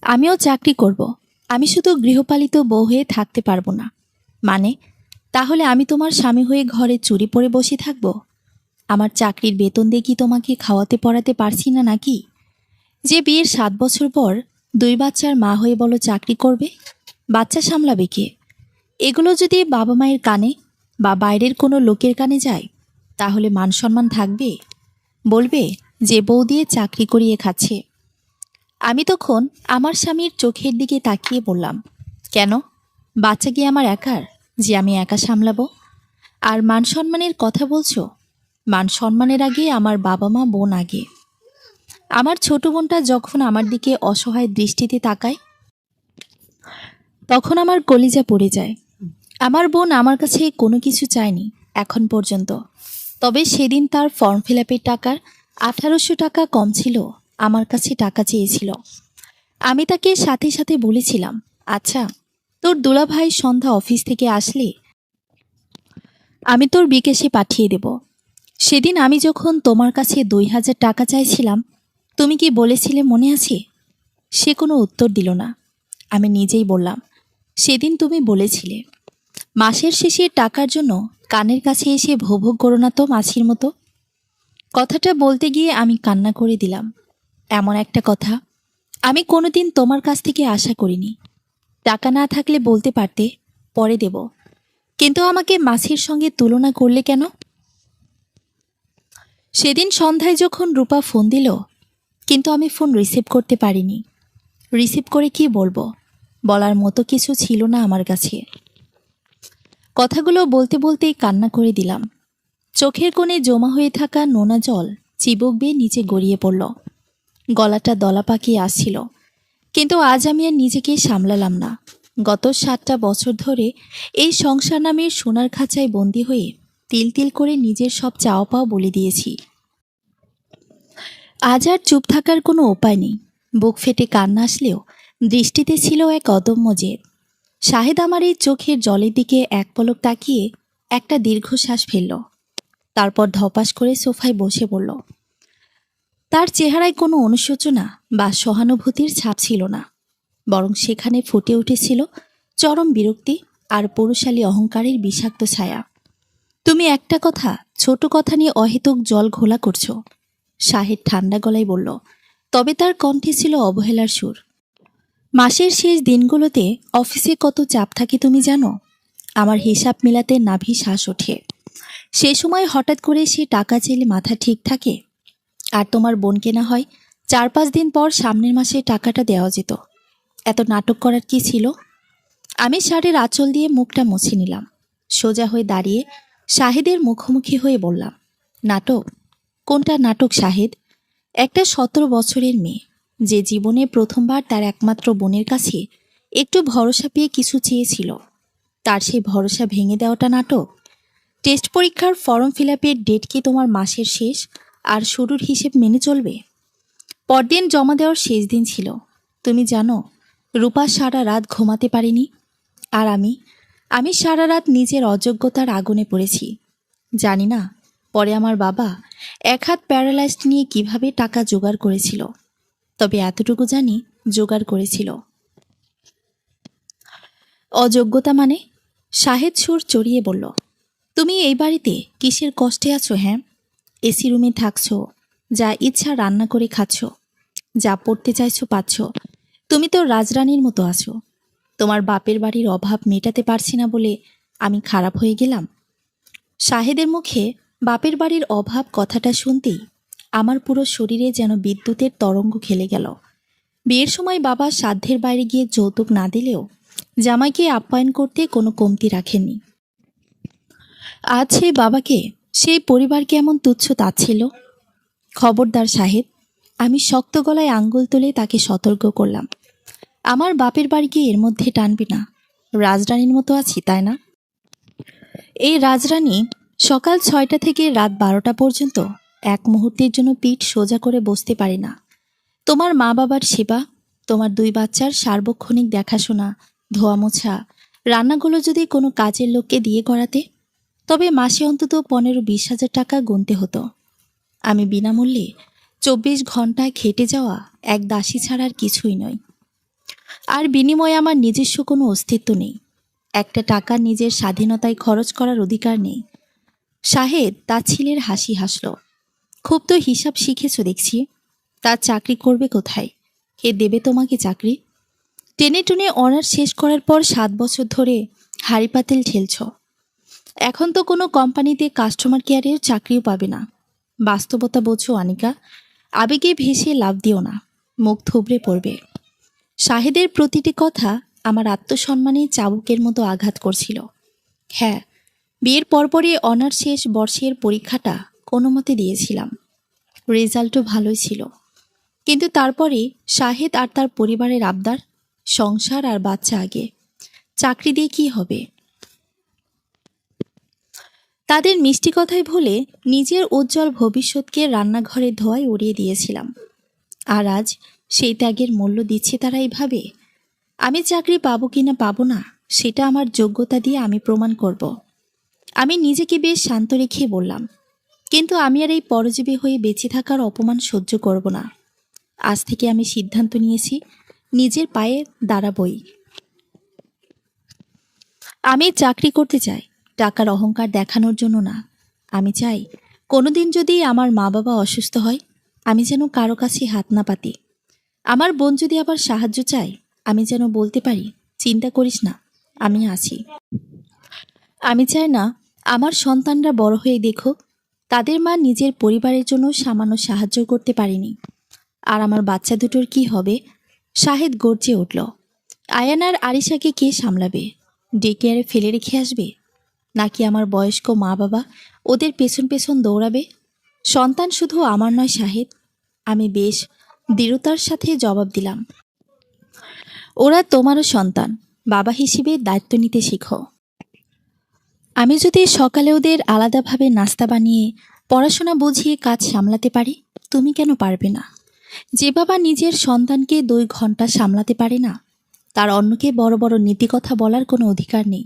আমিও চাকরি করব। আমি শুধু গৃহপালিত বউ হয়ে থাকতে পারবো না। মানে, তাহলে আমি তোমার স্বামী হয়ে ঘরে চুরি পরে বসে থাকব? আমার চাকরির বেতন দিয়ে কি তোমাকে খাওয়াতে পড়াতে পারছি না নাকি? যে বিয়ের 7 বছর পর 2 বাচ্চার মা হয়ে বলো চাকরি করবে? বাচ্চা সামলাবে কে? এগুলো যদি বাবা মায়ের কানে বা বাইরের কোনো লোকের কানে যায়, তাহলে মান সম্মান থাকবে? বলবে যে বউ দিয়ে চাকরি করিয়ে খাচ্ছে। আমি তখন আমার স্বামীর চোখের দিকে তাকিয়ে বললাম, কেন? বাচ্চা কি আমার একার যে আমি একা সামলাবো? আর মান সম্মানের কথা বলছো? মান সম্মানের আগে আমার বাবা মা বোন আগে। আমার ছোট বোনটা যখন আমার দিকে অসহায় দৃষ্টিতে তাকায়, তখন আমার কলিজা পড়ে যায়। আমার বোন আমার কাছে কোনো কিছু চায়নি এখন পর্যন্ত। তবে সেদিন তার ফর্ম ফিল আপের টাকার 1800 টাকা কম ছিল, আমার কাছে টাকা চেয়েছিল। আমি তাকে সাথে সাথে বলেছিলাম, আচ্ছা, তোর দুলাভাই সন্ধ্যা অফিস থেকে আসলে আমি তোর বিকাশে পাঠিয়ে দেব। সেদিন আমি যখন তোমার কাছে 2000 টাকা চাইছিলাম, তুমি কি বলেছিলে মনে আছে? সে কোনো উত্তর দিল না। আমি নিজেই বললাম, সেদিন তুমি বলেছিলে, মাসের শেষে টাকার জন্য কানের কাছে এসে ভোগ ভোগ করো না তো মাছির মতো। কথাটা বলতে গিয়ে আমি কান্না করে দিলাম। এমন একটা কথা আমি কোনোদিন তোমার কাছ থেকে আশা করিনি। টাকা না থাকলে বলতে পারতে, পরে দেব। কিন্তু আমাকে মাছির সঙ্গে তুলনা করলে কেন? সেদিন সন্ধ্যায় যখন রূপা ফোন দিল, কিন্তু আমি ফোন রিসিভ করতে পারিনি। রিসিভ করে কি বলবো? বলার মতো কিছু ছিল না আমার কাছে। কথাগুলো বলতে বলতেই কান্না করে দিলাম। চোখের কোণে জমা হয়ে থাকা নোনা জল চিবুক বেয়ে নিচে গড়িয়ে পড়ল। গলাটা দলা পাকিয়ে আসছিল। কিন্তু আজ আমি আর নিজেকে সামলালাম না। গত 7টা বছর ধরে এই সংসার নামের সোনার খাঁচায় বন্দি হয়ে তিল তিল করে নিজের সব চাওয়া পাওয়া বলে দিয়েছি। আজ আর চুপ থাকার কোনো উপায় নেই। বুক ফেটে কান্না আসলেও দৃষ্টিতে ছিল এক অদম্য জেদ। শাহেদ আমার এই চোখের জলের দিকে এক পলক তাকিয়ে একটা দীর্ঘশ্বাস ফেলল। তারপর ধপাস করে সোফায় বসে পড়ল। তার চেহারায় কোনো অনুশোচনা বা সহানুভূতির ছাপ ছিল না, বরং সেখানে ফুটে উঠেছিল চরম বিরক্তি আর পৌরুষালী অহংকারের বিষাক্ত ছায়া। তুমি একটা কথা, ছোট কথা নিয়ে অহেতুক জল ঘোলা করছো, শাহেদ ঠান্ডা গলায় বলল। তবে তার কণ্ঠে ছিল অবহেলার সুর। মাসের শেষ দিনগুলোতে অফিসে কত চাপ থাকে তুমি জানো? আমার হিসাব মেলাতে নাভি শ্বাস ওঠে। সে সময় হঠাৎ করে সে টাকা চাইলে মাথা ঠিক থাকে? আর তোমার বোনকে না হয় 4-5 দিন পর সামনের মাসে টাকাটা দেওয়া যেত। এত নাটক করার কি ছিল? আমি শাড়ির আঁচল দিয়ে মুখটা মুছে নিলাম। সোজা হয়ে দাঁড়িয়ে শাহেদের মুখোমুখি হয়ে বললাম, নাটক? কোনটা নাটক শাহেদ? একটা 17 বছরের মেয়ে যে জীবনে প্রথমবার তার একমাত্র বোনের কাছে একটু ভরসা পেয়ে কিছু চেয়েছিল, তার সেই ভরসা ভেঙে দেওয়াটা নাটক? টেস্ট পরীক্ষার ফর্ম ফিল আপের ডেট কি তোমার মাসের শেষ আর শুরুর হিসেব মেনে চলবে? পরদিন জমা দেওয়ার শেষ দিন ছিল। তুমি জানো, রূপা সারা রাত ঘুমাতে পারিনি। আর আমি সারা রাত নিজের অযোগ্যতার আগুনে পড়েছি। জানি না পরে আমার বাবা এক হাত প্যারালাইজড নিয়ে কিভাবে টাকা জোগাড় করেছিল। তবে এতটুকু জানি, জোগাড় করেছিল। অযোগ্যতা মানে? শাহেদ সুর চড়িয়ে বলল, তুমি এই বাড়িতে কিসের কষ্টে আছো? হ্যাঁ, এসি রুমে থাকছো, যা ইচ্ছা রান্না করে খাচ্ছ, যা পড়তে চাইছো পাচ্ছ। তুমি তো রাজরানীর মতো আছো। তোমার বাপের বাড়ির অভাব মেটাতে পারছি না বলে আমি খারাপ হয়ে গেলাম? শাহেদের মুখে বাপের বাড়ির অভাব কথাটা শুনতেই আমার পুরো শরীরে যেন বিদ্যুতের তরঙ্গ খেলে গেল। বিয়ের সময় বাবা সাধ্যের বাইরে গিয়ে যৌতুক না দিলেও জামাইকে আপ্যায়ন করতে কোনো কমতি রাখেননি। আজ সেই বাবাকে, সেই পরিবারকে এমন তুচ্ছ তাচ্ছিল্য! খবরদার শাহেদ! আমি শক্ত গলায় আঙ্গুল তুলে তাকে সতর্ক করলাম। আমার বাপের বাড়ি গিয়ে এর মধ্যে টানবি না। রাজরানীর মতো আছি, তাই না? এই রাজরানী সকাল 6টা থেকে রাত 12টা পর্যন্ত এক মুহূর্তের জন্য পিঠ সোজা করে বসতে পারে না। তোমার মা বাবার সেবা, তোমার 2 বাচ্চার সার্বক্ষণিক দেখাশোনা, ধোয়া মোছা, রান্নাগুলো যদি কোনো কাজের লোককে দিয়ে করাতে, তবে মাসে অন্তত 15-20 হাজার টাকা গুনতে হতো। আমি বিনামূল্যে 24 ঘন্টায় খেটে যাওয়া এক দাসী ছাড়া আর কিছুই নই। আর বিনিময়ে আমার নিজস্ব কোনো অস্তিত্ব নেই। একটা টাকা নিজের স্বাধীনতায় খরচ করার অধিকার নেই। শাহেদ তার ছেলের হাসি হাসল। খুব তো হিসাব শিখেছ দেখছি। তার চাকরি করবে কোথায়? কে দেবে তোমাকে চাকরি? টেনে টুনে অনার্স শেষ করার পর 7 বছর ধরে হাড়ি পাতিল ঠেলছ। এখন তো কোনো কোম্পানিতে কাস্টমার কেয়ারের চাকরিও পাবে না। বাস্তবতা বোঝো আনিকা। আবেগে ভেসে লাভ দিও না, মুখ থুবড়ে পড়বে। শাহেদের প্রতিটি কথা আমার আত্মসম্মানে চাবুকের মতো আঘাত করছিল। হ্যাঁ, বিয়ের পরপরই অনার্স শেষ বর্ষের পরীক্ষাটা কোনো মতে দিয়েছিলাম। রেজাল্টও ভালোই ছিল। কিন্তু তারপরে শাহেদ আর তার পরিবারের আবদার, সংসার আর বাচ্চা আগে। চাকরি দিয়ে কি হবে? তাদের মিষ্টি কথায় ভুলে নিজের উজ্জ্বল ভবিষ্যৎকে রান্নাঘরের ধোঁয়ায় উড়িয়ে দিয়েছিলাম। আর আজ সেই ত্যাগের মূল্য দিচ্ছে তারা এইভাবে। আমি চাকরি পাবো কিনা পাবো না সেটা আমার যোগ্যতা দিয়ে আমি প্রমাণ করব। আমি নিজেকে বেশ শান্ত রেখে বললাম, কিন্তু আমি আর এই পরজীবী হয়ে বেঁচে থাকার অপমান সহ্য করব না। আজ থেকে আমি সিদ্ধান্ত নিয়েছি, নিজের পায়ে দাঁড়াবই। আমি চাকরি করতে চাই, টাকার অহংকার দেখানোর জন্য না। আমি চাই কোনোদিন যদি আমার মা বাবা অসুস্থ হয়, আমি যেন কারো কাছে হাত না পাতি। আমার বোন যদি আবার সাহায্য চায়, আমি যেন বলতে পারি, চিন্তা করিস না, আমি আছি। আমি চাই না আমার সন্তানরা বড় হয়ে দেখুক তাদের মা নিজের পরিবারের জন্য সামান্য সাহায্য করতে পারেনি। আর আমার বাচ্চা দুটোর কি হবে? শাহেদ গর্জে উঠল। আয়ান আর আরিশাকে কে সামলাবে? ডে কেয়ারে ফেলে রেখে আসবে? নাকি আমার বয়স্ক মা বাবা ওদের পেছন পেছন দৌড়াবে? সন্তান শুধু আমার নয় শাহেদ। আমি বেশ দৃঢ়তার সাথে জবাব দিলাম, ওরা তোমারও সন্তান। বাবা হিসেবে দায়িত্ব নিতে শিখো। আমি যদি সকালে ওদের আলাদাভাবে নাস্তা বানিয়ে পড়াশোনা বুঝিয়ে কাজ সামলাতে পারি, তুমি কেন পারবে না? যে বাবা নিজের সন্তানকে 2 ঘন্টা সামলাতে পারে না, তার অন্যকে বড় বড় নীতিকথা বলার কোনো অধিকার নেই।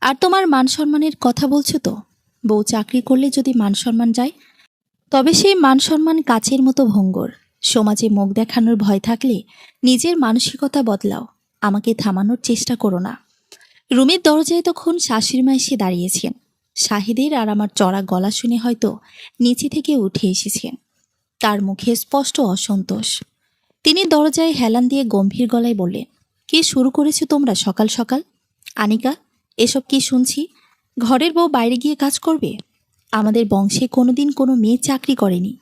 আর তোমার মান সম্মানের কথা বলছো তো? বউ চাকরি করলে যদি মান সম্মান যায়, তবে সেই মান সম্মান কাচের মতো ভঙ্গুর। সমাজে মুখ দেখানোর ভয় থাকলে নিজের মানসিকতা বদলাও। আমাকে থামানোর চেষ্টা করো না। রুমের দরজায় তখন শাশুড়ি মা এসে দাঁড়িয়েছেন। শাহিদের আর আমার চড়া গলা শুনে হয়তো নিচে থেকে উঠে এসেছেন। তার মুখে স্পষ্ট অসন্তোষ। তিনি দরজায় হেলান দিয়ে গম্ভীর গলায় বললেন, কি শুরু করেছো তোমরা সকাল সকাল? আনিকা, এসব কি শুনছি? ঘরের বউ বাইরে গিয়ে কাজ করবে? আমাদের বংশে কোনোদিন কোনো মেয়ে চাকরি করেনি।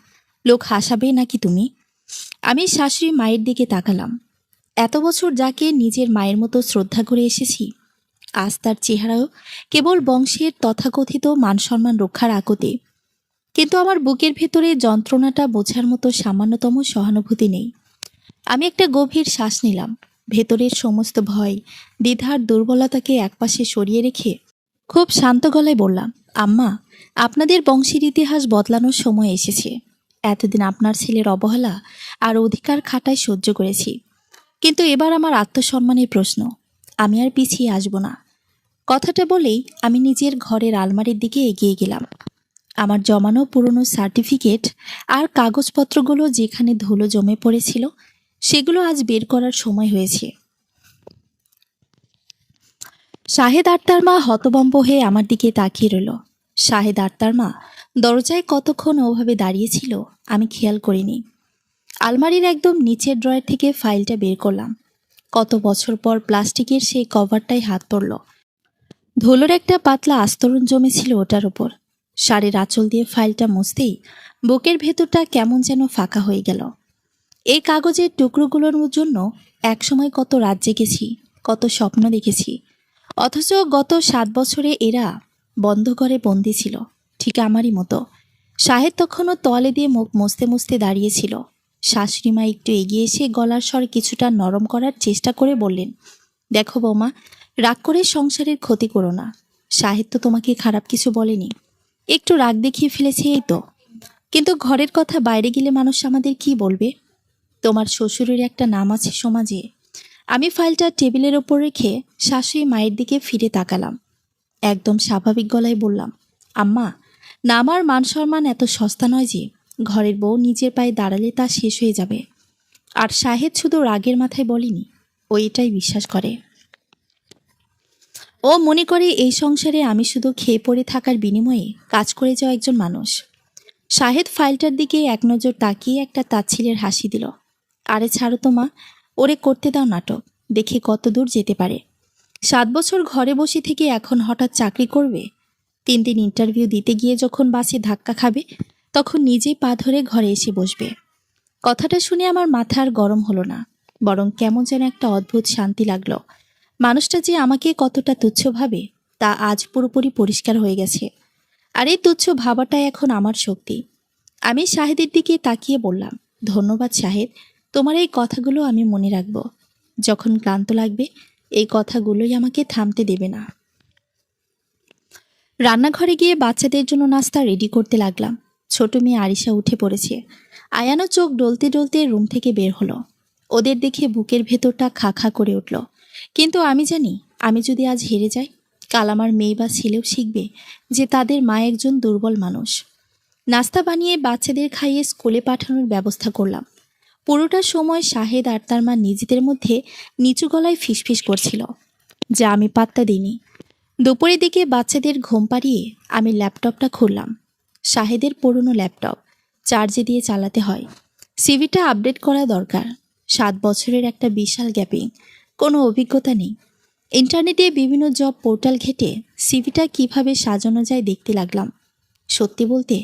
লোক হাসাবে নাকি তুমি? আমি শাশুড়ি মায়ের দিকে তাকালাম। এত বছর যাকে নিজের মায়ের মতো শ্রদ্ধা করে এসেছি, আজ তার চেহারাও কেবল বংশের তথাকথিত মানসম্মান রক্ষার আকতে। কিন্তু আমার বুকের ভেতরে যন্ত্রণাটা বোঝার মতো সামান্যতম সহানুভূতি নেই। আমি একটা গভীর শ্বাস নিলাম। ভেতরের সমস্ত ভয়, দ্বিধার দুর্বলতাকে একপাশে সরিয়ে রেখে খুব শান্ত গলায় বললাম, আম্মা, আপনাদের বংশের ইতিহাস বদলানোর সময় এসেছে। এতদিন আপনার ছেলের অবহেলা আর অধিকার খাটায় সহ্য করেছি, কিন্তু এবার আমার আত্মসম্মানের প্রশ্ন। আমি আর পিছিয়ে আসব না। কথাটা বলেই আমি নিজের ঘরের আলমারির দিকে এগিয়ে গেলাম। আমার জমানো পুরনো সার্টিফিকেট আর কাগজপত্রগুলো যেখানে ধুলো জমে পড়েছিল, সেগুলো আজ বের করার সময় হয়েছে। শাহেদ আর তার মা হতভম্ব হয়ে আমার দিকে তাকিয়ে রইল। শাহেদ আর তার মা দরজায় কতক্ষণ ওভাবে দাঁড়িয়েছিল আমি খেয়াল করিনি। আলমারির একদম নিচের ড্রয়ার থেকে ফাইলটা বের করলাম। কত বছর পর প্লাস্টিকের সেই কভারটাই হাত পড়ল। ধুলোর একটা পাতলা আস্তরণ জমেছিল ওটার ওপর। শাড়ির আঁচল দিয়ে ফাইলটা মুছতেই বুকের ভেতরটা কেমন যেন ফাঁকা হয়ে গেল। এই কাগজের টুকরোগুলোর জন্য একসময় কত রাত জেগেছি, কত স্বপ্ন দেখেছি। অথচ গত 7 বছরে এরা বন্ধ করে বন্দি ছিল, ঠিক আমারই মতো। শাহেদ তখনও তোয়ালে দিয়ে মুখ মুছতে মুছতে দাঁড়িয়েছিল। শাশুড়ি মা একটু এগিয়ে এসে গলার স্বর কিছুটা নরম করার চেষ্টা করে বললেন, দেখো বৌমা, রাগ করে সংসারের ক্ষতি করো না। শাহেদ তো তোমাকে খারাপ কিছু বলেনি, একটু রাগ দেখিয়ে ফেলেছে এই তো। কিন্তু ঘরের কথা বাইরে গেলে মানুষ আমাদের কি বলবে? তোমার শ্বশুরের একটা নাম আছে সমাজে। আমি ফাইলটা টেবিলের ওপর রেখে শাশুড়ি মায়ের দিকে ফিরে তাকালাম। একদম স্বাভাবিক গলায় বললাম, আম্মা, না, আমার মান সম্মান এত সস্তা নয় যে ঘরের বউ নিজের পায়ে দাঁড়ালে তা শেষ হয়ে যাবে। আর শাহেদ শুধু রাগের মাথায় বলেনি, ও এটাই বিশ্বাস করে। ও মনে করে এই সংসারে আমি শুধু খেয়ে পড়ে থাকার বিনিময়ে কাজ করে যাওয়া একজন মানুষ। শাহেদ ফাইলটার দিকে এক নজর তাকিয়ে একটা তাচ্ছিলের হাসি দিল। আরে ছাড়ো তো মা, ওরে করতে দাও নাটক, দেখে কত দূর যেতে পারে। 7 বছর ঘরে বসে থেকে এখন হঠাৎ চাকরি করবে। 3 দিন ইন্টারভিউ দিতে গিয়ে যখন বাসে ধাক্কা খাবে তখন নিজেই পা ধরে ঘরে এসে বসবে। কথাটা শুনে আমার মাথা আর গরম হলো না, বরং কেমন যেন একটা অদ্ভুত শান্তি লাগলো। মানুষটা যে আমাকে কতটা তুচ্ছ ভাবে তা আজ পুরোপুরি পরিষ্কার হয়ে গেছে। আর এই তুচ্ছ ভাবাটাই এখন আমার শক্তি। আমি শাহেদের দিকে তাকিয়ে বললাম, ধন্যবাদ শাহেদ, তোমার এই কথাগুলো আমি মনে রাখব। যখন ক্লান্ত লাগবে এই কথাগুলোই আমাকে থামতে দেবে না। রান্নাঘরে গিয়ে বাচ্চাদের জন্য নাস্তা রেডি করতে লাগলাম। ছোট মেয়ে আরিশা উঠে পড়েছে। আয়ানও চোখ ডলতে ডলতে রুম থেকে বের হলো। ওদের দেখে বুকের ভেতরটা খা খা করে উঠল। কিন্তু আমি জানি, আমি যদি আজ হেরে যাই, কাল আমার মেয়ে বা ছেলেও শিখবে যে তাদের মা একজন দুর্বল মানুষ। নাস্তা বানিয়ে বাচ্চাদের খাইয়ে স্কুলে পাঠানোর ব্যবস্থা করলাম। পুরোটা সময় শাহেদ আর তার মা নিজেদের মধ্যে নিচু গলায় ফিসফিস করছিল, যা আমি পাত্তা দিইনি। দুপুরের দিকে বাচ্চাদের ঘুম পাড়িয়ে আমি ল্যাপটপটা খুললাম। শাহেদের পুরনো ল্যাপটপ, চার্জে দিয়ে চালাতে হয়। সিভিটা আপডেট করা দরকার। 7 বছরের একটা বিশাল গ্যাপিং, কোনো অভিজ্ঞতা নেই। ইন্টারনেটে বিভিন্ন জব পোর্টাল ঘেটে সিভিটা কিভাবে সাজানো যায় দেখতে লাগলাম। সত্যি বলতে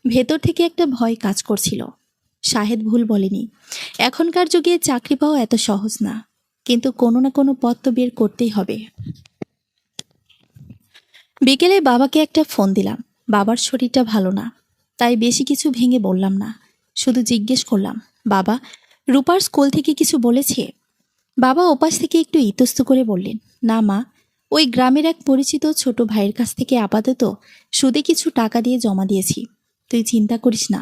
ভেতর থেকে একটা ভয় কাজ করছিল। শাহেদ ভুল বলেনি, এখনকার যুগে চাকরি পাওয়া এত সহজ না, কিন্তু কোনো না কোনো পথ তো বের করতেই হবে। বিকেলে বাবাকে একটা ফোন দিলাম। বাবার শরীরটা ভালো না, তাই বেশি কিছু ভেঙে বললাম না, শুধু জিজ্ঞেস করলাম, বাবা, রূপার স্কুল থেকে কিছু বলেছে? বাবা ওপাশ থেকে একটু ইতস্ত করে বললেন, না মা, ওই গ্রামের এক পরিচিত ছোট ভাইয়ের কাছ থেকে আপাতত সুদে কিছু টাকা দিয়ে জমা দিয়েছি, তুই চিন্তা করিস না।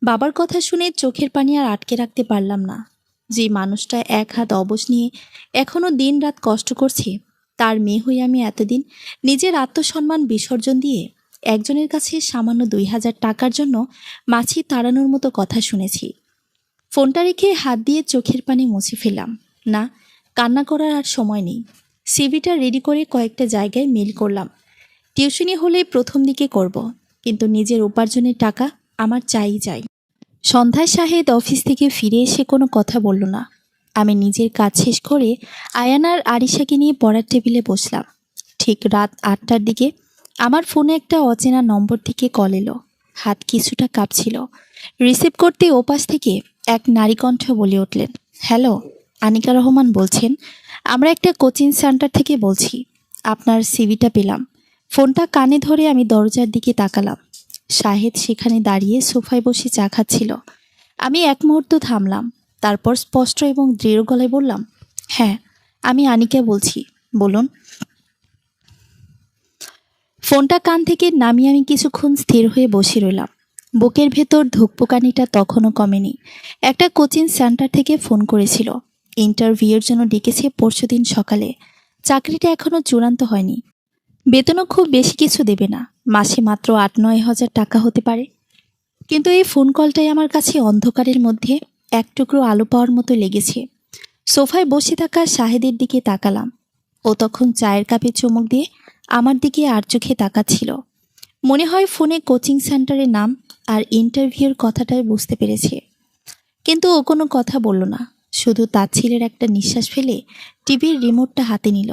বাবার কথা শুনে চোখের পানি আর আটকে রাখতে পারলাম না। যে মানুষটা এক হাত অবশ নিয়ে এখনও দিন রাত কষ্ট করছে, তার মেয়ে হয়ে আমি এতদিন নিজের আত্মসম্মান বিসর্জন দিয়ে একজনের কাছে সামান্য 2000 টাকার জন্য মাছি তাড়ানোর মতো কথা শুনেছি। ফোনটা রেখে হাত দিয়ে চোখের পানি মুছে ফেললাম। না, কান্না করার আর সময় নেই। সিভিটা রেডি করে কয়েকটা জায়গায় মেল করলাম। টিউশনি হলে প্রথম দিকে করব, কিন্তু নিজের উপার্জনের টাকা আমার চাই। সন্ধ্যায় শাহেদ অফিস থেকে ফিরে এসে কোনো কথা বলল না। আমি নিজের কাজ শেষ করে আয়ানার আরিশাকে নিয়ে পড়ার টেবিলে বসলাম। ঠিক রাত 8টার দিকে আমার ফোনে একটা অচেনা নম্বর থেকে কল এলো। হাত কিছুটা কাঁপছিল। রিসিভ করতে ওপাশ থেকে এক নারী কণ্ঠ বলে উঠলেন, হ্যালো, আনিকা রহমান বলছেন, আমরা একটা কোচিং সেন্টার থেকে বলছি, আপনার সিভিটা পেলাম। ফোনটা কানে ধরে আমি দরজার দিকে তাকালাম। শাহেদ সেখানে দাঁড়িয়ে সোফায় বসে চা খাচ্ছিল। আমি এক মুহূর্ত থামলাম, তারপর স্পষ্ট এবং দৃঢ় গলায় বললাম, হ্যাঁ, আমি আনিকা বলছি, বলুন। ফোনটা কান থেকে নামিয়ে আমি কিছুক্ষণ স্থির হয়ে বসে রইলাম। বুকের ভেতর ধুকপুকানিটা তখনও কমেনি। একটা কোচিং সেন্টার থেকে ফোন করেছিল, ইন্টারভিউয়ের জন্য ডেকেছে পরশুদিন সকালে। চাকরিটা এখনও চূড়ান্ত হয়নি, বেতনও খুব বেশি কিছু দেবে না, মাসে মাত্র 8-9 হাজার টাকা হতে পারে। কিন্তু এই ফোন কলটাই আমার কাছে অন্ধকারের মধ্যে এক টুকরো আলো পাওয়ার মতো লেগেছে। সোফায় বসে থাকা শাহেদের দিকে তাকালাম। ও তখন চায়ের কাপে চুমুক দিয়ে আমার দিকে আর চোখে তাকাচ্ছিল। মনে হয় ফোনে কোচিং সেন্টারের নাম আর ইন্টারভিউর কথাটাই বুঝতে পেরেছে। কিন্তু ও কোনো কথা বলল না, শুধু তাচ্ছিলের একটা নিঃশ্বাস ফেলে টিভির রিমোটটা হাতে নিল।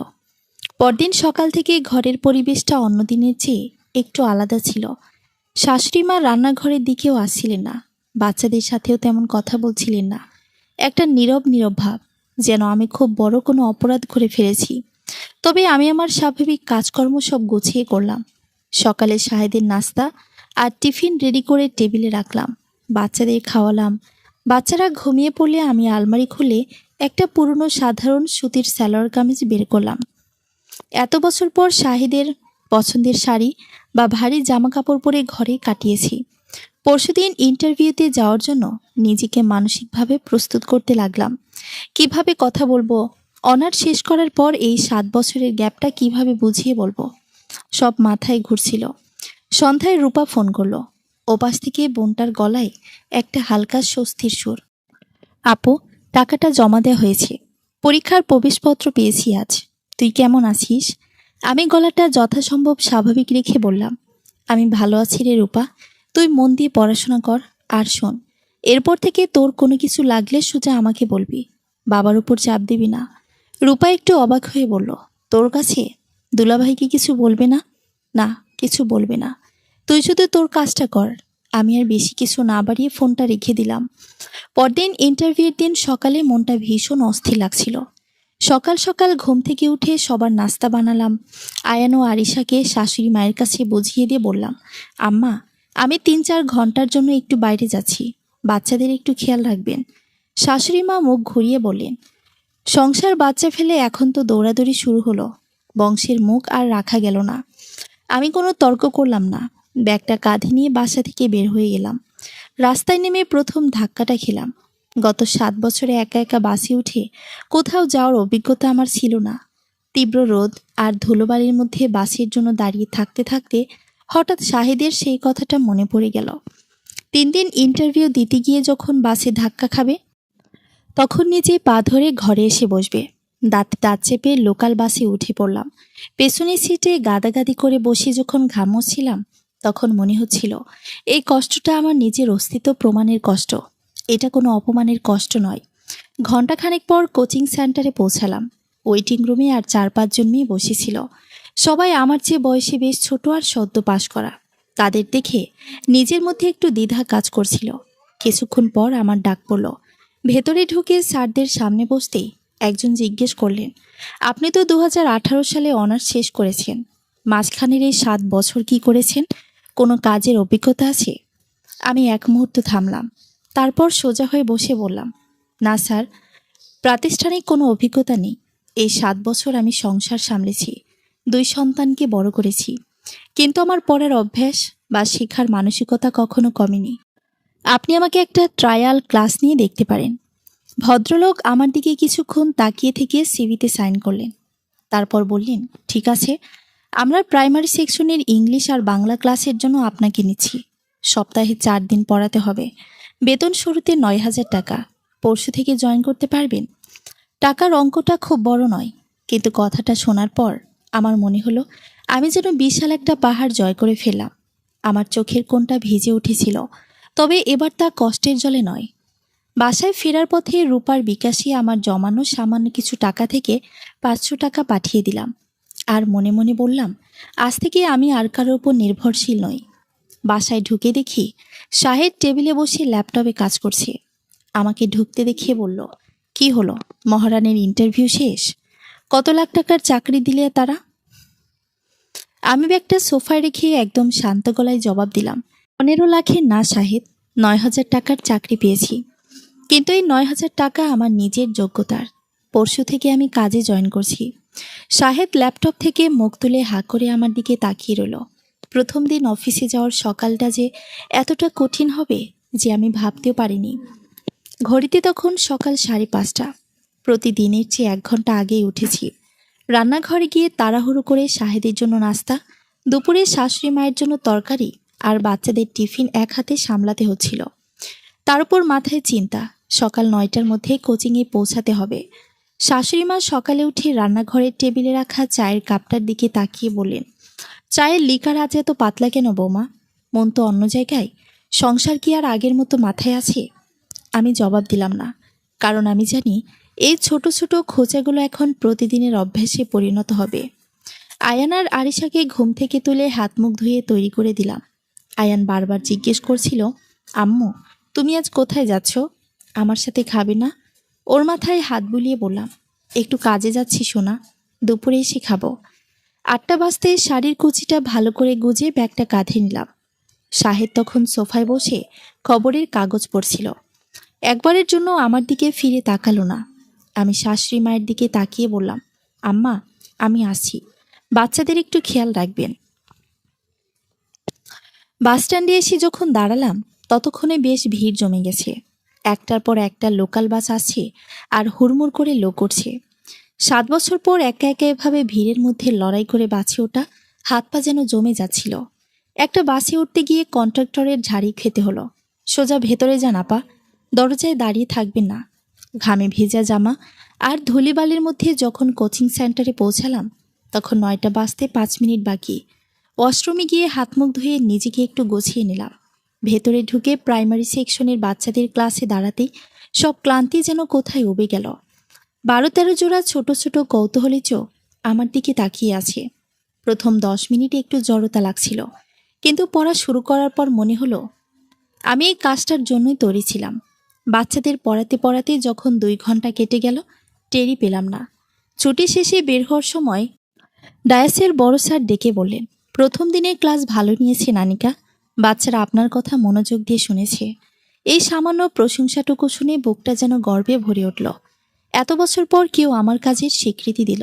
পরদিন সকাল থেকে ঘরের পরিবেশটা অন্যদিনের চেয়ে একটু আলাদা ছিল। শাশুড়ি মা রান্নাঘরের দিকেও আসছিলেন না, বাচ্চাদের সাথেও তেমন কথা বলছিলেন না। একটা নীরব ভাব, যেন আমি খুব বড় কোনো অপরাধ করে ফেলেছি। তবে আমি আমার স্বাভাবিক কাজকর্ম সব গুছিয়ে করলাম। সকালে শাহেদের নাস্তা আর টিফিন রেডি করে টেবিলে রাখলাম। বাচ্চাদের খাওয়ালাম। বাচ্চারা ঘুমিয়ে পড়লে আমি আলমারি খুলে একটা পুরনো সাধারণ সুতির সালোয়ার কামিজ বের করলাম। এত বছর পর শাহেদের পছন্দের শাড়ি বা ভারী জামা কাপড় পরে ঘরে কাটিয়েছি। পরশুদিন ইন্টারভিউতে যাওয়ার জন্য নিজেকে মানসিকভাবে প্রস্তুত করতে লাগলাম। কিভাবে কথা বলবো, অনার্স শেষ করার পর এই 7 বছরের গ্যাপটা কিভাবে বুঝিয়ে বলবো, সব মাথায় ঘুরছিল। সন্ধ্যায় রূপা ফোন করলো। ওপাশ থেকে বোনটার গলায় একটা হালকা স্বস্তির সুর, আপু, টাকাটা জমা দেওয়া হয়েছে, পরীক্ষার প্রবেশপত্র পেয়েছি আজ। তুই কেমন আছিস? আমি গলাটা যথাসম্ভব স্বাভাবিক রেখে বললাম, আমি ভালো আছি রে রূপা। তুই মন দিয়ে পড়াশোনা কর। আর শোন, এরপর থেকে তোর কোনো কিছু লাগলে সোজা আমাকে বলবি, বাবার উপর চাপ দিবি না। রূপা একটু অবাক হয়ে বলল, তোর কাছে? দুলাভাই কি কিছু বলবে না? না, কিছু বলবে না। তুই শুধু তোর কাজটা কর। আমি আর বেশি কিছু না বাড়িয়ে ফোনটা রেখে দিলাম। পরদিন ইন্টারভিউর দিন সকালে মনটা ভীষণ অস্থির লাগছিল। সকাল সকাল ঘুম থেকে উঠে সবার নাস্তা বানালাম। আয়ান ও আরিশাকে শাশুড়ি মায়ের কাছে বুঝিয়ে দিয়ে বললাম, আম্মা, আমি ৩-৪ ঘন্টার জন্য একটু বাইরে যাচ্ছি, বাচ্চাদের একটু খেয়াল রাখবেন। শাশুড়ি মা মুখ ঘুরিয়ে বললেন, সংসার বাচ্চা ফেলে এখন তো দৌড়াদৌড়ি শুরু হলো, বংশের মুখ আর রাখা গেল না। আমি কোনো তর্ক করলাম না। ব্যাগটা কাঁধে নিয়ে বাসা থেকে বের হয়ে গেলাম। রাস্তায় নেমে প্রথম ধাক্কাটা খেলাম। গত ৭ বছরে একা একা বাসে উঠে কোথাও যাওয়ার অভিজ্ঞতা আমার ছিল না। তীব্র রোদ আর ধুলোবালির মধ্যে বাসের জন্য দাঁড়িয়ে থাকতে থাকতে হঠাৎ শাহেদের সেই কথাটা মনে পড়ে গেল। ৩ দিন ইন্টারভিউ দিতে গিয়ে যখন বাসে ধাক্কা খাবে, তখন নিজে পা ধরে ঘরে এসে বসবে। দাঁতে দাঁত চেপে লোকাল বাসে উঠে পড়লাম। পেছনের সিটে গাদাগাদি করে বসে যখন ঘামছিলাম, তখন মনে হচ্ছিল এই কষ্টটা আমার নিজের অস্তিত্ব প্রমাণের কষ্ট, এটা কোনো অপমানের কষ্ট নয়। ঘণ্টাখানেক পর কোচিং সেন্টারে পৌঁছালাম। ওয়েটিং রুমে আর ৪-৫ জন মেয়ে বসেছিল। সবাই আমার চেয়ে বয়সে বেশ ছোট আর সদ্য পাশ করা। তাদের দেখে নিজের মধ্যে একটু দ্বিধা কাজ করছিল। কিছুক্ষণ পর আমার ডাক পড়ল। ভেতরে ঢুকে স্যারদের সামনে বসতেই একজন জিজ্ঞেস করলেন, আপনি তো ২০১৮ সালে অনার্স শেষ করেছেন, মাঝখানের এই ৭ বছর কি করেছেন? কোনো কাজের অভিজ্ঞতা আছে? আমি এক মুহূর্ত থামলাম, তারপর সোজা হয়ে বসে বললাম, না স্যার, প্রাতিষ্ঠানিক কোনো অভিজ্ঞতা নেই। এই ৭ বছর আমি সংসার সামলেছি, ২ সন্তানকে বড় করেছি, কিন্তু আমার পড়ার অভ্যাস বা শেখার মানসিকতা কখনো কমেনি। আপনি আমাকে একটা ট্রায়াল ক্লাস নিয়ে দেখতে পারেন। ভদ্রলোক আমার দিকে কিছুক্ষণ তাকিয়ে থেকে সিভিতে সাইন করলেন। তারপর বললেন, ঠিক আছে, আমরা প্রাইমারি সেকশনের ইংলিশ আর বাংলা ক্লাসের জন্য আপনাকে নিচ্ছি। সপ্তাহে ৪ দিন পড়াতে হবে। বেতন শুরুতে ৯,০০০ টাকা। পরশু থেকে জয়েন করতে পারবেন। টাকার অঙ্কটা খুব বড় নয়, কিন্তু কথাটা শোনার পর আমার মনে হলো আমি যেন বিশাল একটা পাহাড় জয় করে ফেললাম। আমার চোখের কোণটা ভিজে উঠেছিল, তবে এবার তা কষ্টের জলে নয়। বাসায় ফেরার পথে রূপার বিকাশে আমার জমানো সামান্য কিছু টাকা থেকে ৫০০ টাকা পাঠিয়ে দিলাম। আর মনে মনে বললাম, আজ থেকে আমি আর কারোর ওপর নির্ভরশীল নই। বাসায় ঢুকে দেখি শাহেদ টেবিলে বসে ল্যাপটপে কাজ করছে। আমাকে ঢুকতে দেখিয়ে বলল, কি হলো, মহারানীর ইন্টারভিউ শেষ? কত লাখ টাকার চাকরি দিলে তারা? আমি ব্যাগটা সোফায় রেখে একদম শান্ত গলায় জবাব দিলাম, ১৫ লাখের না শাহেদ, ৯,০০০ টাকার চাকরি পেয়েছি। কিন্তু এই ৯,০০০ টাকা আমার নিজের যোগ্যতার। পরশু থেকে আমি কাজে জয়েন করছি। শাহেদ ল্যাপটপ থেকে মুখ তুলে হাঁ করে আমার দিকে তাকিয়ে রইল। প্রথম দিন অফিসে যাওয়ার সকালটা যে এতটা কঠিন হবে যে আমি ভাবতেও পারিনি। ঘড়িতে তখন সকাল ৫:৩০। প্রতিদিনের চেয়ে ১ ঘন্টা আগেই উঠেছি। রান্নাঘরে গিয়ে তাড়াহুড়ো করে শাহেদের জন্য নাস্তা, দুপুরে শাশুড়ি মায়ের জন্য তরকারি আর বাচ্চাদের টিফিন এক হাতে সামলাতে হচ্ছিল। তার উপর মাথায় চিন্তা, সকাল ৯টার মধ্যে কোচিংয়ে পৌঁছাতে হবে। শাশুড়ি মা সকালে উঠে রান্নাঘরের টেবিলে রাখা চায়ের কাপটার দিকে তাকিয়ে বললেন, চায়ের লিকার আজ এত পাতলা কেন বৌমা? মন তো অন্য জায়গায়। সংসার কি আর আগের মতো মাথায় আছে? আমি জবাব দিলাম না, কারণ আমি জানি এই ছোট ছোট খোঁচাগুলো এখন প্রতিদিনের অভ্যাসে পরিণত হবে। আয়ান আর আরিশাকে ঘুম থেকে তুলে হাত মুখ ধুয়ে তৈরি করে দিলাম। আয়ান বারবার জিজ্ঞেস করছিল, আম্মু, তুমি আজ কোথায় যাচ্ছ? আমার সাথে খাবে না? ওর মাথায় হাত বুলিয়ে বললাম, একটু কাজে যাচ্ছি সোনা, দুপুরে এসে খাবো। ৮টা বাজতে শাড়ির কুচিটা ভালো করে গুজে ব্যাগটা কাঁধে নিলাম। শাহেদ তখন সোফায় বসে খবরের কাগজ পড়ছিল। একবারের জন্য আমার দিকে ফিরে তাকালো না। আমি শাশুড়ি মায়ের দিকে তাকিয়ে বললাম, আম্মা, আমি আসছি, বাচ্চাদের একটু খেয়াল রাখবেন। বাসস্ট্যান্ডে এসে যখন দাঁড়ালাম, ততক্ষণে বেশ ভিড় জমে গেছে। একটার পর একটা লোকাল বাস আসছে আর হুড়মুড় করে লোক উঠছে। ৭ বছর পর একা একা এভাবে ভিড়ের মধ্যে লড়াই করে বাসে ওঠা, হাত পা যেন জমে যাচ্ছিল। একটা বাসে উঠতে গিয়ে কন্ট্রাক্টরের ঝাড়ি খেতে হলো, সোজা ভেতরে যান আপা, দরজায় দাঁড়িয়ে থাকবেন না। ঘামে ভেজা জামা আর ধুলিবালির মধ্যে যখন কোচিং সেন্টারে পৌঁছালাম তখন 9টা বাজতে 5 মিনিট বাকি। ওয়াশরুমে গিয়ে হাত মুখ ধুয়ে নিজেকে একটু গুছিয়ে নিলাম। ভেতরে ঢুকে প্রাইমারি সেকশনের বাচ্চাদের ক্লাসে দাঁড়াতেই সব ক্লান্তি যেন কোথায় উবে গেল। 12-13 জোড়া ছোট ছোট কৌতূহলী চোখ আমার দিকে তাকিয়ে আছে। প্রথম 10 মিনিটে একটু জড়তা লাগছিল, কিন্তু পড়া শুরু করার পর মনে হলো আমি এই কাজটার জন্যই তৈরি ছিলাম। বাচ্চাদের পড়াতে পড়াতে যখন 2 ঘন্টা কেটে গেল টেরই পেলাম না। ছুটি শেষে বের হওয়ার সময় ডায়াসের বড় স্যার ডেকে বললেন, প্রথম দিনের ক্লাস ভালো নিয়েছে নানিকা, বাচ্চারা আপনার কথা মনোযোগ দিয়ে শুনেছে। এই সামান্য প্রশংসাটুকু শুনে বুকটা যেন গর্বে ভরে উঠল। এত বছর পর কেউ আমার কাজের স্বীকৃতি দিল,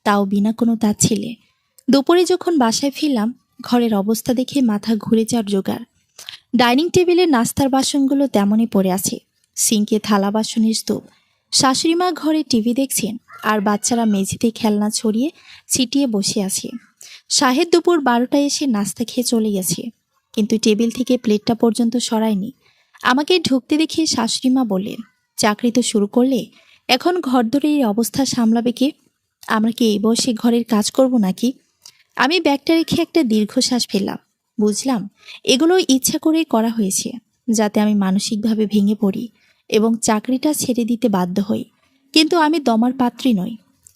তাও বিনা কোনো তাচ্ছিল্যে। দুপুরে যখন বাসায় ফিরলাম ঘরের অবস্থা দেখে মাথা ঘুরে যাওয়ার জোগাড়। ডাইনিং টেবিলে নাস্তার বাসনগুলো তেমনই পড়ে আছে, সিঙ্কে থালা বাসনের স্তূপ। শাশুড়িমা ঘরে টিভি দেখছেন আর বাচ্চারা মেঝেতে খেলনা ছড়িয়ে ছিটিয়ে বসে আছে। শাহেদ দুপুর 12টায় এসে নাস্তা খেয়ে চলে গেছে, কিন্তু টেবিল থেকে প্লেটটা পর্যন্ত সরায়নি। আমাকে ঢুকতে দেখে শাশুড়িমা বললেন, চাকরি তো শুরু করলে, এখন ঘর ধরে এই অবস্থা সামলাবে কে? আমরা কি এই বয়সে ঘরের কাজ করব নাকি? আমি ব্যাগটা রেখে একটা দীর্ঘশ্বাস ফেললাম। বুঝলাম এগুলো ইচ্ছা করে করা হয়েছে, যাতে আমি মানসিকভাবে ভেঙে পড়ি এবং চাকরিটা ছেড়ে দিতে বাধ্য হই। কিন্তু আমি দমার পাত্রী নই।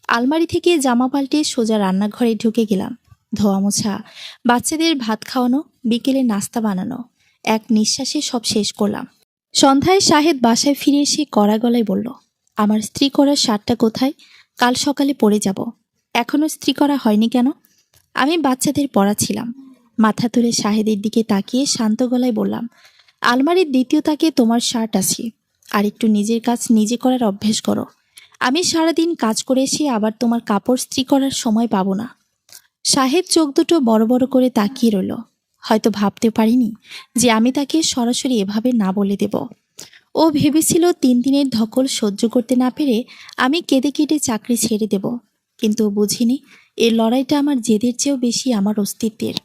আলমারি থেকে জামা পাল্টে সোজা রান্নাঘরে ঢুকে গেলাম। ধোয়া মোছা, বাচ্চাদের ভাত খাওয়ানো, বিকেলে নাস্তা বানানো, এক নিঃশ্বাসে সব শেষ করলাম। সন্ধ্যায় শাহেদ বাসায় ফিরে এসে কড়া গলায় বলল, আমার স্ত্রী করার শার্টটা কোথায়? কাল সকালে পরে যাব। এখনও স্ত্রী করা হয়নি কেন? আমি বাচ্চাদের পড়াচ্ছিলাম। মাথা তুলে শাহেদের দিকে তাকিয়ে শান্ত গলায় বললাম, আলমারির দ্বিতীয় তাকে তোমার শার্ট আছে, আর একটু নিজের কাজ নিজে করার অভ্যেস করো। আমি সারাদিন কাজ করে এসে আবার তোমার কাপড় স্ত্রী করার সময় পাবো না। শাহেদ চোখ দুটো বড় বড় করে তাকিয়ে রইল। হয়তো ভাবতে পারিনি যে আমি তাকে সরাসরি এভাবে না বলে দেব। ও ভেবেছিল 3 দিনের ধকল সহ্য করতে না পেরে আমি কেঁদে কেটে চাকরি ছেড়ে দেব, কিন্তু বুঝিনি এর লড়াইটা আমার জেদের চেয়েও বেশি আমার অস্তিত্বের।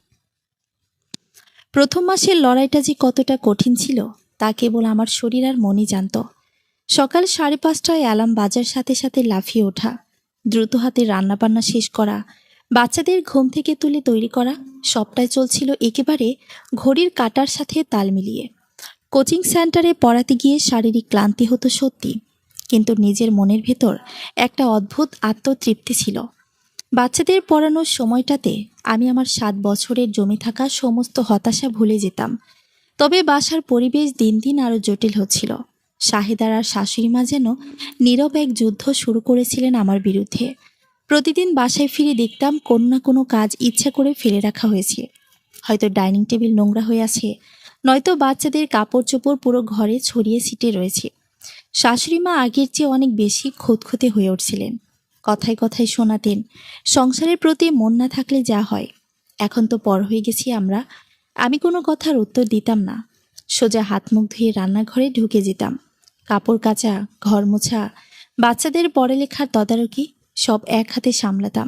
প্রথম মাসের লড়াইটা যে কতটা কঠিন ছিল তা কেবল আমার শরীর আর মনই জানত। সকাল 5:30টায় অ্যালার্ম বাজার সাথে সাথে লাফিয়ে ওঠা, দ্রুত হাতে রান্নাবান্না শেষ করা, বাচ্চাদের ঘুম থেকে তুলে তৈরি করা, সবটাই চলছিল একেবারে ঘড়ির কাঁটার সাথে তাল মিলিয়ে। কোচিং সেন্টারে পড়াতে গিয়ে শারীরিক ক্লান্তি হতো সত্যি, কিন্তু নিজের মনের ভেতর একটা অদ্ভুত আত্মতৃপ্তি ছিল। বাচ্চাদের পড়ানোর সময়টাতে আমি আমার 7 বছরের জমে থাকা সমস্ত হতাশা ভুলে যেতাম। তবে বাসার পরিবেশ দিন দিন আরও জটিল হচ্ছিল। শাহেদার আর শাশুড়িমা যেন নীরব এক যুদ্ধ শুরু করেছিলেন আমার বিরুদ্ধে। প্রতিদিন বাসায় ফিরে দেখতাম কোনো না কোনো কাজ ইচ্ছা করে ফেলে রাখা হয়েছে। হয়তো ডাইনিং টেবিল নোংরা হয়ে আছে, নয়তো বাচ্চাদের কাপড় চোপড় পুরো ঘরে ছড়িয়ে ছিটে রয়েছে। শাশুড়িমা আগের চেয়ে অনেক বেশি খুঁতখুঁতে হয়ে উঠছিলেন। কথায় কথায় শোনাতেন, সংসারের প্রতি মন না থাকলে যা হয়। এখন তো পর হয়ে গেছি আমরা। আমি কোনো কথার উত্তর দিতাম না, সোজা হাত মুখ ধুয়ে রান্নাঘরে ঢুকে যেতাম। কাপড় কাচা, ঘর মোছা, বাচ্চাদের পড়ালেখার তদারকি সব এক হাতে সামলাতাম।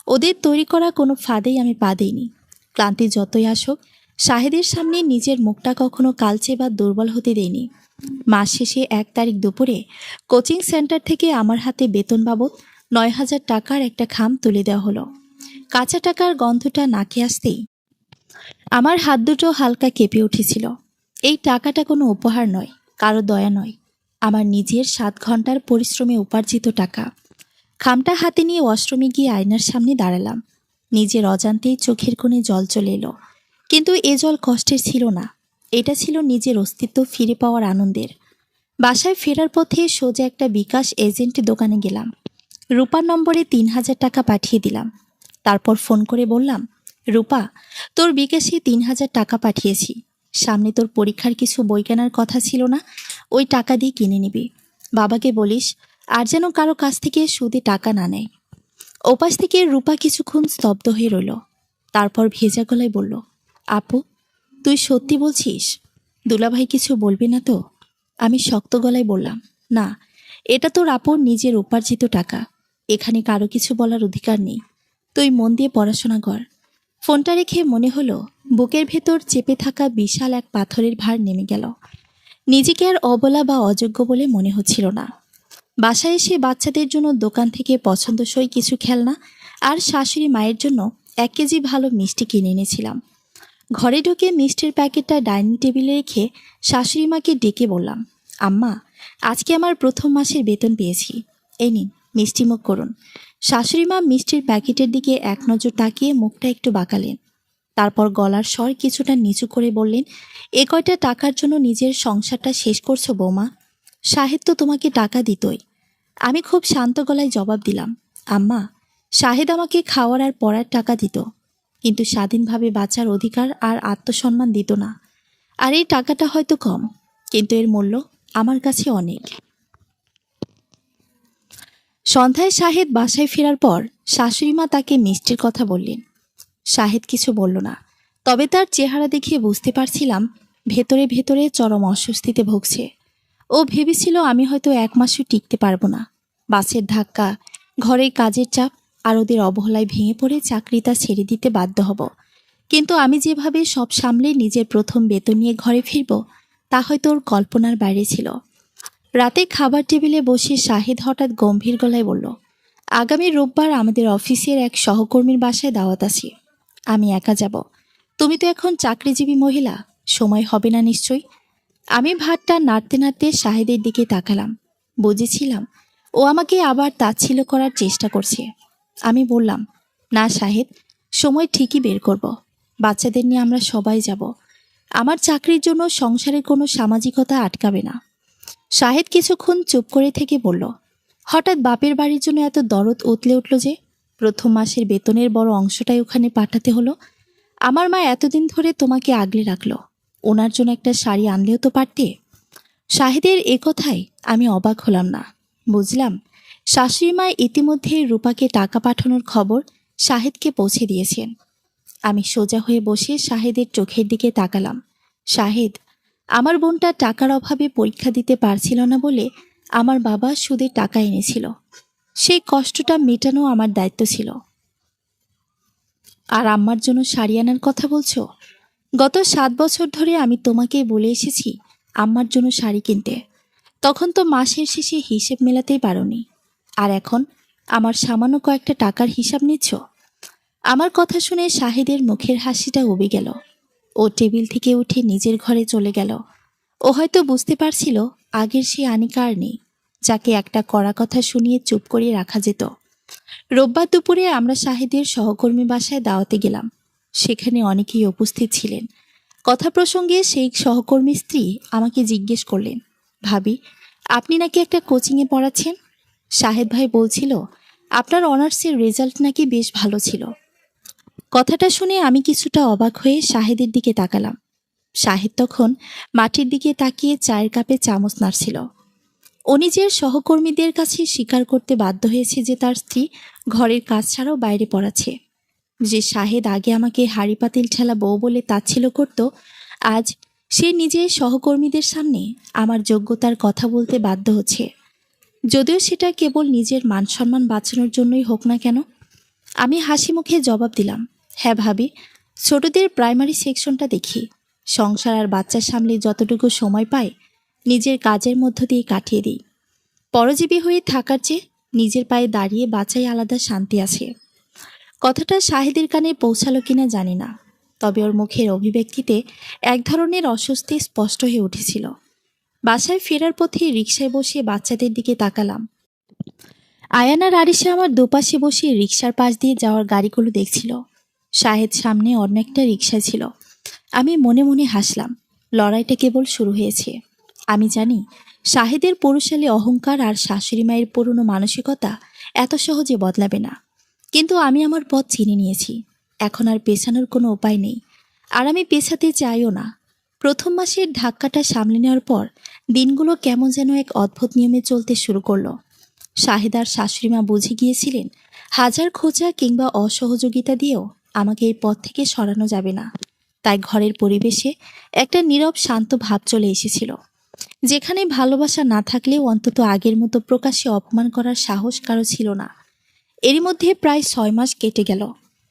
ওদের তৈরি করা কোনো ফাঁদেই আমি পা দিইনি। ক্লান্তি যতই আসুক, শাহেদের সামনে নিজের মুখটা কখনো কালচে বা দুর্বল হতে দেয়নি। মাস শেষে 1 তারিখ দুপুরে কোচিং সেন্টার থেকে আমার হাতে বেতন বাবদ 9,000 টাকার একটা খাম তুলে দেওয়া হলো। কাঁচা টাকার গন্ধটা নাকে আসতেই আমার হাত দুটো হালকা কেঁপে উঠেছিল। এই টাকাটা কোনো উপহার নয়, কারো দয়া নয়, আমার নিজের 7 ঘন্টার পরিশ্রমে উপার্জিত টাকা। খামটা হাতে নিয়ে ওয়াশরুমে গিয়ে আয়নার সামনে দাঁড়ালাম। নিজের অজান্তেই চোখের কোণে জল চলে এলো, কিন্তু এ জল কষ্টের ছিল না, এটা ছিল নিজের অস্তিত্ব ফিরে পাওয়ার আনন্দের। বাসায় ফেরার পথে সোজা একটা বিকাশ এজেন্ট দোকানে গেলাম। রূপার নম্বরে 3,000 টাকা পাঠিয়ে দিলাম। তারপর ফোন করে বললাম, রূপা, তোর বিকাশে 3,000 টাকা পাঠিয়েছি। সামনে তোর পরীক্ষার কিছু বই কেনার কথা ছিল না, ওই টাকা দিয়ে কিনে নিবি। বাবাকে বলিস আর যেন কারো কাছ থেকে সুদে টাকা না নেয়। ওপাশ থেকে রূপা কিছুক্ষণ স্তব্ধ হয়ে রইল। তারপর ভেজা গলায় বলল, আপু, তুই সত্যি বলছিস? দুলাভাই কিছু বলবি না তো? আমি শক্ত গলায় বললাম, না, এটা তোর আপন নিজের উপার্জিত টাকা, এখানে কারো কিছু বলার অধিকার নেই। তুই মন দিয়ে পড়াশোনা কর। ফোনটা রেখে মনে হলো বুকের ভেতর চেপে থাকা বিশাল এক পাথরের ভার নেমে গেল। নিজেকে আর অবলা বা অযোগ্য বলে মনে হচ্ছিল না। বাসায় এসে বাচ্চাদের জন্য দোকান থেকে পছন্দসই কিছু খেলনা আর শাশুড়ি মায়ের জন্য 1 কেজি ভালো মিষ্টি কিনে এনেছিলাম। ঘরে ঢুকে মিষ্টির প্যাকেটটা ডাইনিং টেবিলে রেখে শাশুড়ি মাকে ডেকে বললাম, আম্মা, আজকে আমার প্রথম মাসের বেতন পেয়েছি, এই নিন মিষ্টি মুখ করুন। শাশুড়ি মা মিষ্টির প্যাকেটের দিকে এক নজর তাকিয়ে মুখটা একটু বাঁকালেন। তারপর গলার স্বর কিছুটা নিচু করে বললেন, এ কয়টা টাকার জন্য নিজের সংসারটা শেষ করছো বৌমা? শাহেদ তো তোমাকে টাকা দিতই। আমি খুব শান্ত গলায় জবাব দিলাম, আম্মা, শাহেদ আমাকে খাওয়ার আর পড়ার টাকা দিত, কিন্তু স্বাধীনভাবে বাঁচার অধিকার আর আত্মসম্মান দিত না। আর এই টাকাটা হয়তো কম, কিন্তু এর মূল্য আমার কাছে অনেক। সন্ধ্যায় শাহেদ বাসায় ফেরার পর শাশুড়ি মা তাকে মিষ্টির কথা বললেন। শাহেদ কিছু বলল না, তবে তার চেহারা দেখে বুঝতে পারছিলাম ভেতরে ভেতরে চরম অস্বস্তিতে ভুগছে। ও ভেবেছিল আমি হয়তো 1 মাসও টিকতে পারবো না। বাসের ধাক্কা, ঘরের কাজের চাপ আর ওদের অবহেলায় ভেঙে পড়ে চাকরিটা ছেড়ে দিতে বাধ্য হব। কিন্তু আমি যেভাবে সব সামলে নিজের প্রথম বেতন নিয়ে ঘরে ফিরব, তা হয়তো ওর কল্পনার বাইরে ছিল। রাতে খাবার টেবিলে বসে শাহেদ হঠাৎ গম্ভীর গলায় বলল, আগামী রোববার আমাদের অফিসের এক সহকর্মীর বাসায় দাওয়াত আছে। আমি একা যাব। তুমি তো এখন চাকরিজীবী মহিলা, সময় হবে না নিশ্চয়ই। আমি ভাতটা নাড়তে নাড়তে শাহেদের দিকে তাকালাম। বুঝেছিলাম ও আমাকে আবার তাচ্ছিল্য করার চেষ্টা করছে। আমি বললাম, না শাহেদ, সময় ঠিকই বের করব। বাচ্চাদের নিয়ে আমরা সবাই যাব। আমার চাকরির জন্য সংসারের কোনো সামাজিকতা আটকাবে না। শাহেদ কিছুক্ষণ চুপ করে থেকে বলল, হঠাৎ বাপের বাড়ির জন্য এত দরদ উতলে উঠল যে? প্রথম মাসের বেতনের বড় অংশটাই ওখানে পাঠাতে হলো। আমার মা এতদিন ধরে তোমাকে আগলে রাখলো, ওনার জন্য একটা শাড়ি আনলেও তো পারতে। শাহেদের এ কথায় আমি অবাক হলাম না। বুঝলাম শাশুড়ি মা ইতিমধ্যে রূপাকে টাকা পাঠানোর খবর শাহেদকে পৌঁছে দিয়েছেন। আমি সোজা হয়ে বসে শাহেদের চোখের দিকে তাকালাম। শাহেদ, আমার বোনটা টাকার অভাবে পরীক্ষা দিতে পারছিল না বলে আমার বাবা সুদে টাকা এনেছিল। সেই কষ্টটা মেটানো আমার দায়িত্ব ছিল। আর আম্মার জন্য শাড়ি আনার কথা বলছো? গত 7 বছর ধরে আমি তোমাকে বলে এসেছি আম্মার জন্য শাড়ি কিনতে। তখন তো মাসের শেষে হিসেব মেলাতেই পারোনি। আর এখন আমার সামান্য কয়েকটা টাকার হিসাব নিচ্ছ? আমার কথা শুনে শাহেদের মুখের হাসিটা উবে গেল। ও টেবিল থেকে উঠে নিজের ঘরে চলে গেল। ও হয়তো বুঝতে পারছিল আগের সে আনিকা আর নেই, যাকে একটা কড়া কথা শুনিয়ে চুপ করিয়ে রাখা যেত। রোববার দুপুরে আমরা শাহেদের সহকর্মী বাসায় দাওয়াতে গেলাম। সেখানে অনেকেই উপস্থিত ছিলেন। কথা প্রসঙ্গে সেই সহকর্মী স্ত্রী আমাকে জিজ্ঞেস করলেন, ভাবি, আপনি নাকি একটা কোচিংয়ে পড়াচ্ছেন? শাহেদ ভাই বলছিল আপনার অনার্সের রেজাল্ট নাকি বেশ ভালো ছিল। কথাটা শুনে আমি কিছুটা অবাক হয়ে শাহেদের দিকে তাকালাম। শাহেদ তখন মাটির দিকে তাকিয়ে চায়ের কাপে চামচ নাড়ছিল। ও নিজের সহকর্মীদের কাছে স্বীকার করতে বাধ্য হয়েছে যে তার স্ত্রী ঘরের কাজ ছাড়াও বাইরে পড়াচ্ছে। যে শাহেদ আগে আমাকে হাড়ি পাতিল ঠেলা বউ বলে তাচ্ছিল্য করত, আজ সে নিজের সহকর্মীদের সামনে আমার যোগ্যতার কথা বলতে বাধ্য হচ্ছে, যদিও সেটা কেবল নিজের মান সম্মান বাঁচানোর জন্যই হোক না কেন। আমি হাসি মুখে জবাব দিলাম, হ্যাঁ ভাবি, ছোটদের প্রাইমারি সেকশনটা দেখি। সংসার আর বাচ্চা সামলে যতটুকু সময় পায় নিজের কাজের মধ্য দিয়ে কাটিয়ে দিই। পরজীবী হয়ে থাকার চেয়ে নিজের পায়ে দাঁড়িয়ে বাঁচাই আলাদা শান্তি আছে। কথাটা শাহেদের কানে পৌঁছালো কিনা জানি না, তবে ওর মুখের অভিব্যক্তিতে এক ধরনের অস্বস্তি স্পষ্ট হয়ে উঠেছিল। বাসায় ফেরার পথে রিকশায় বসে বাচ্চাদের দিকে তাকালাম। আয়ান আর আরিশা আমার দুপাশে বসে রিকশার পাশ দিয়ে যাওয়ার গাড়িগুলো দেখছিল। শাহেদ সামনে অন্য একটা রিকশায় ছিল। আমি মনে মনে হাসলাম। লড়াইটা কেবল শুরু হয়েছে। আমি জানি শাহেদের পৌরুষালী অহংকার আর শাশুড়ি মায়ের পুরনো মানসিকতা এত সহজে বদলাবে না। কিন্তু আমি আমার পথ চিনে নিয়েছি। এখন আর পেছানোর কোনো উপায় নেই, আর আমি পেছাতে চাইও না। প্রথম মাসের ধাক্কাটা সামলে নেওয়ার পর দিনগুলো কেমন যেন এক অদ্ভুত নিয়মে চলতে শুরু করলো। শাহেদ আর শাশুড়িমা বুঝে গিয়েছিলেন হাজার খোঁচা কিংবা অসহযোগিতা দিয়েও আমাকে এই পথ থেকে সরানো যাবে না। তাই ঘরের পরিবেশে একটা নীরব শান্ত ভাব চলে এসেছিল, যেখানে ভালোবাসা না থাকলেও অন্তত আগের মতো প্রকাশ্যে অপমান করার সাহস কারো ছিল না। এরই মধ্যে প্রায় 6 মাস কেটে গেল।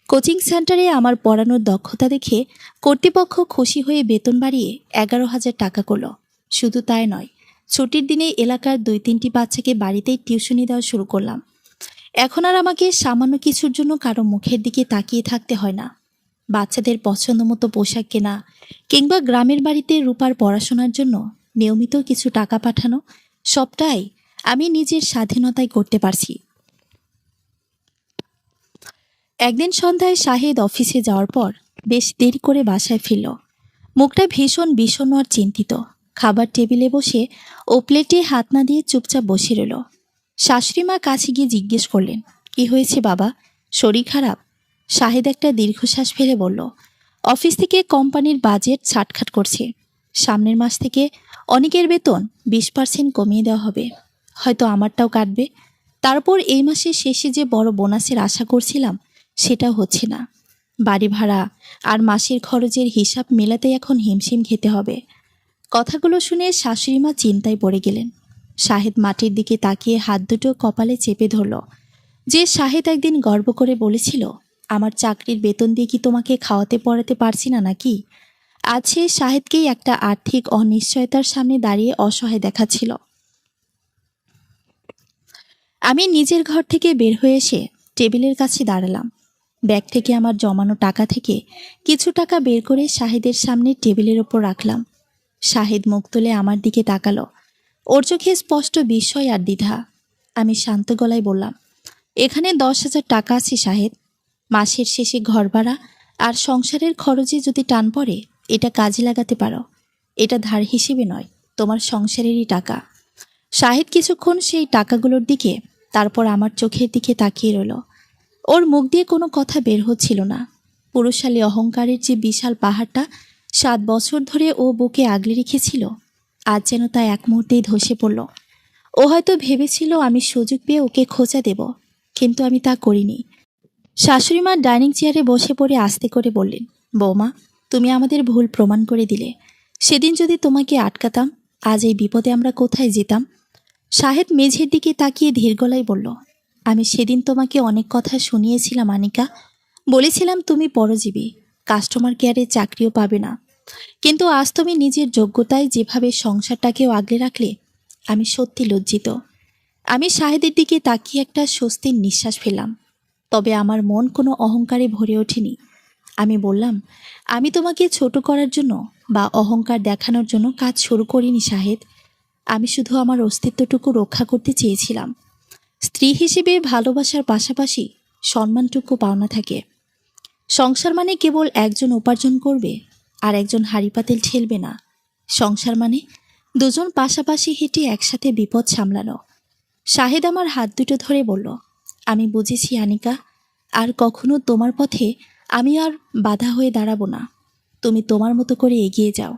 কোচিং সেন্টারে আমার পড়ানোর দক্ষতা দেখে কর্তৃপক্ষ খুশি হয়ে বেতন বাড়িয়ে 11,000 টাকা করল। শুধু তাই নয়, ছুটির দিনে এলাকার 2-3টি বাচ্চাকে বাড়িতেই টিউশনি দেওয়া শুরু করলাম। এখন আর আমাকে সামান্য কিছুর জন্য কারো মুখের দিকে তাকিয়ে থাকতে হয় না। বাচ্চাদের পছন্দ মতো পোশাক কেনা কিংবা গ্রামের বাড়িতে রূপার পড়াশোনার জন্য নিয়মিত কিছু টাকা পাঠানো, সবটাই আমি নিজের স্বাধীনতায় করতে পারছি। একদিন সন্ধ্যায় শাহেদ অফিসে যাওয়ার পর বেশ দেরি করে বাসায় ফিরল। মুখটা ভীষণ বিষণ্ণ আর চিন্তিত। খাবার টেবিলে বসে ও প্লেটে হাত না দিয়ে চুপচাপ বসে রইল। শাশুড়ি মা কাছে গিয়ে জিজ্ঞেস করলেন, কি হয়েছে বাবা, শরীর খারাপ? শাহেদ একটা দীর্ঘশ্বাস ফেলে বলল, অফিস থেকে কোম্পানির বাজেট ছাটখাট করছে। সামনের মাস থেকে অনেকের বেতন 20% কমিয়ে দেওয়া হবে, হয়তো আমারটাও কাটবে। তারপর এই মাসের শেষে যে বড় বোনাসের আশা করছিলাম সেটাও হচ্ছে না। বাড়ি ভাড়া আর মাসের খরচের হিসাব মেলাতে এখন হিমশিম খেতে হবে। কথাগুলো শুনে শাশুড়ি মা চিন্তায় পড়ে গেলেন। শাহেদ মাটির দিকে তাকিয়ে হাত দুটো কপালে চেপে ধরল। যে শাহেদ একদিন গর্ব করে বলেছিল, আমার চাকরির বেতন দিয়ে কি তোমাকে খাওয়াতে পড়াতে পারছি না নাকি, আজ সে শাহেদকেই একটা আর্থিক অনিশ্চয়তার সামনে দাঁড়িয়ে অসহায় দেখাচ্ছিল। আমি নিজের ঘর থেকে বের হয়ে এসে টেবিলের কাছে দাঁড়ালাম। ব্যাগ থেকে আমার জমানো টাকা থেকে কিছু টাকা বের করে শাহেদের সামনে টেবিলের ওপর রাখলাম। শাহেদ মুখ তুলে আমার দিকে তাকালো। ওর চোখে স্পষ্ট বিস্ময় আর দ্বিধা। আমি শান্ত গলায় বললাম, এখানে 10,000 টাকা আছে শাহেদ। মাসের শেষে ঘর ভাড়া আর সংসারের খরচে যদি টান পড়ে এটা কাজে লাগাতে পারো। এটা ধার হিসেবে নয়, তোমার সংসারেরই টাকা। শাহেদ কিছুক্ষণ সেই টাকাগুলোর দিকে, তারপর আমার চোখের দিকে তাকিয়ে রইল। ওর মুখ দিয়ে কোনো কথা বের হচ্ছিল না। পুরুষালী অহংকারের যে বিশাল পাহাড়টা 7 বছর ধরে ও বুকে আগলে রেখেছিল, আজ যেন তা এক মুহূর্তেই ধসে পড়ল। ও হয়তো ভেবেছিল আমি সুযোগ পেয়ে ওকে খোঁচা দেব, কিন্তু আমি তা করিনি। শাশুড়ি মা ডাইনিং চেয়ারে বসে পড়ে আস্তে করে বললেন, বৌমা, তুমি আমাদের ভুল প্রমাণ করে দিলে। সেদিন যদি তোমাকে আটকাতাম, আজ এই বিপদে আমরা কোথায় যেতাম? শাহেদ মেঝের দিকে তাকিয়ে ধীর গলায় বলল, আমি সেদিন তোমাকে অনেক কথা শুনিয়েছিলাম আনিকা। বলেছিলাম তুমি পরজীবী, কাস্টমার কেয়ারে চাকরিও পাবে না। কিন্তু আজ তুমি নিজের যোগ্যতায় যেভাবে সংসারটাকেও আগলে রাখলে, আমি সত্যি লজ্জিত। আমি শাহেদের দিকে তাকিয়ে একটা স্বস্তির নিঃশ্বাস ফেললাম। তবে আমার মন কোনো অহংকারে ভরে ওঠেনি। আমি বললাম, আমি তোমাকে ছোট করার জন্য বা অহংকার দেখানোর জন্য কাজ শুরু করিনি শাহেদ। আমি শুধু আমার অস্তিত্বটুকু রক্ষা করতে চেয়েছিলাম। স্ত্রী হিসেবে ভালোবাসার পাশাপাশি সম্মানটুকু পাওনা থাকে। সংসার মানে কেবল একজন উপার্জন করবে আর একজন হাঁড়ি পাতিল ঠেলবে না। সংসার মানে দুজন পাশাপাশি হেঁটে একসাথে বিপদ সামলানো। শাহেদ আমার হাত দুটো ধরে বলল, আমি বুঝেছি আনিকা, আর কখনো তোমার পথে আমি আর বাধা হয়ে দাঁড়াবো না। তুমি তোমার মতো করে এগিয়ে যাও।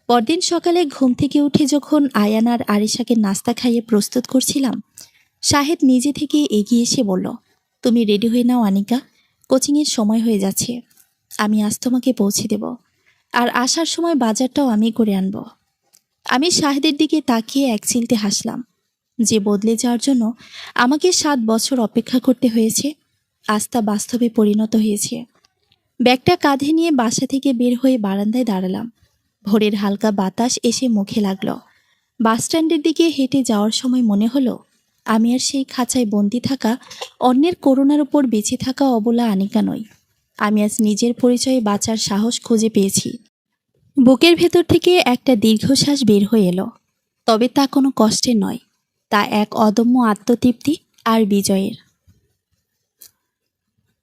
পরদিন সকালে ঘুম থেকে উঠে যখন আয়ান আর আরিশাকে নাস্তা খাইয়ে প্রস্তুত করছিলাম, শাহেদ নিজে থেকে এগিয়ে এসে বলল, তুমি রেডি হয়ে নাও আনিকা, কোচিংয়ের সময় হয়ে যাচ্ছে। আমি আজ তোমাকে পৌঁছে দেব, আর আসার সময় বাজারটাও আমি করে আনব। আমি শাহেদের দিকে তাকিয়ে এক চিলতে হাসলাম। যে বদলে যাওয়ার জন্য আমাকে 7 বছর অপেক্ষা করতে হয়েছে, আজ তা বাস্তবে পরিণত হয়েছে। ব্যাগটা কাঁধে নিয়ে বাসা থেকে বের হয়ে বারান্দায় দাঁড়ালাম। ভোরের হালকা বাতাস এসে মুখে লাগলো। বাসস্ট্যান্ডের দিকে হেঁটে যাওয়ার সময় মনে হলো, আমি আর সেই খাঁচায় বন্দি থাকা অন্যের করুণার উপর বেঁচে থাকা অবলা আনিকা নই। আমি আজ নিজের পরিচয়ে বাঁচার সাহস খুঁজে পেয়েছি। বুকের ভেতর থেকে একটা দীর্ঘশ্বাস বের হয়ে এলো। তবে তা কোনো কষ্টের নয়, তা এক অদম্য আত্মতৃপ্তি আর বিজয়ের।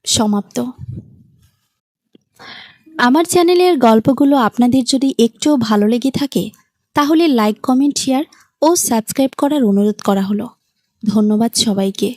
সমাপ্ত। আমার চ্যানেলের গল্পগুলো আপনাদের যদি একটুও ভালো লেগে থাকে, তাহলে লাইক, কমেন্ট, শেয়ার ও সাবস্ক্রাইব করার অনুরোধ করা হলো। ধন্যবাদ সবাইকে।